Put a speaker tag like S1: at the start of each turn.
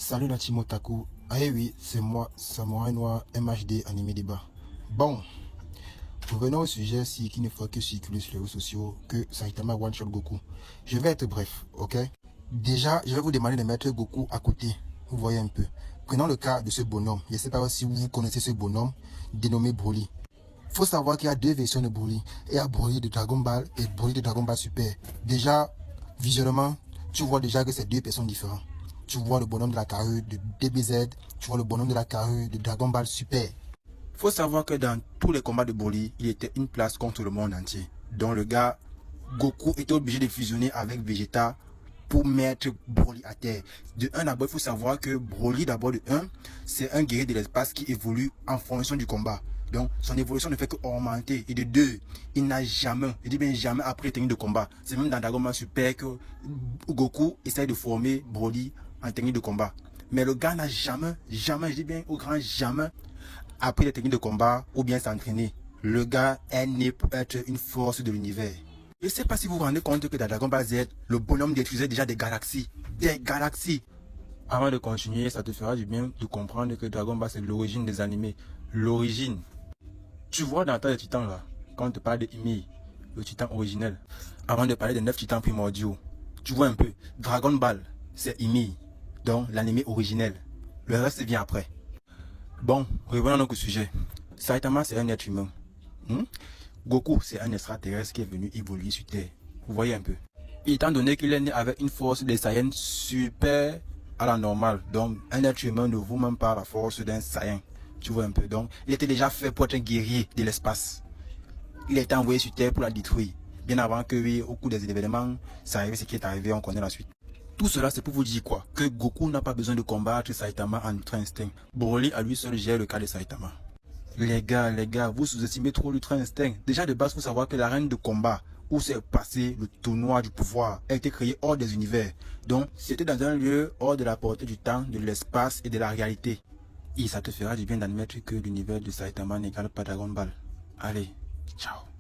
S1: Salut la team Otaku. Ah oui, c'est moi, Samurai Noir MHD Animé Débat. Bon, revenons au sujet qui ne fait que circuler sur les réseaux sociaux, que Saitama One Shot Goku. Je vais être bref, ok? Déjà, je vais vous demander de mettre Goku à côté. Vous voyez un peu. Prenons le cas de ce bonhomme. Je ne sais pas si vous connaissez ce bonhomme, dénommé Broly. Il faut savoir qu'il y a deux versions de Broly. Il y a Broly de Dragon Ball et Broly de Dragon Ball Super. Déjà, visuellement, tu vois déjà que c'est deux personnes différentes. Tu vois le bonhomme de la carrure de DBZ, tu vois le bonhomme de la carrure de Dragon Ball Super. Il faut savoir que dans tous les combats de Broly, il était une place contre le monde entier. Donc le gars, Goku était obligé de fusionner avec Vegeta pour mettre Broly à terre. De un, d'abord, il faut savoir que Broly, d'abord, de un, c'est un guerrier de l'espace qui évolue en fonction du combat. Donc, son évolution ne fait qu'augmenter. Et de deux, il n'a jamais, je dis bien jamais appris les techniques de combat. C'est même dans Dragon Ball Super que Goku essaye de former Broly en technique de combat. Mais le gars n'a jamais, je dis bien au grand jamais, appris les techniques de combat ou bien s'entraîner. Le gars est né pour être une force de l'univers. Je ne sais pas si vous vous rendez compte que dans Dragon Ball Z, le bonhomme détruisait déjà des galaxies. Des galaxies. Avant de continuer, ça te fera du bien de comprendre que Dragon Ball c'est l'origine des animés. L'origine. Tu vois dans Attaque des Titans là, quand on te parle de Imi, le titan originel, avant de parler des 9 titans primordiaux, tu vois un peu, Dragon Ball, c'est Imi, donc l'animé originel. Le reste vient après. Bon, revenons donc au sujet. Saitama c'est un être humain. Goku c'est un extraterrestre qui est venu évoluer sur Terre. Vous voyez un peu. Et étant donné qu'il est né avec une force des Saiyans super à la normale, donc un être humain ne vaut même pas la force d'un Saiyan. Tu vois un peu. Donc, il était déjà fait pour être un guerrier de l'espace. Il a été envoyé sur Terre pour la détruire. Bien avant que, oui, au cours des événements, ça arrive ce qui est arrivé, on connaît la suite. Tout cela, c'est pour vous dire quoi? Que Goku n'a pas besoin de combattre Saitama en Ultra Instinct. Broly, à lui seul, gère le cas de Saitama. Les gars, vous sous-estimez trop l'Ultra Instinct. Déjà, de base, il faut savoir que l'arène de combat, où s'est passé le tournoi du pouvoir, a été créé hors des univers. Donc, c'était dans un lieu hors de la portée du temps, de l'espace et de la réalité. Et ça te fera du bien d'admettre que l'univers de Saitama n'égale pas Dragon Ball. Allez, ciao.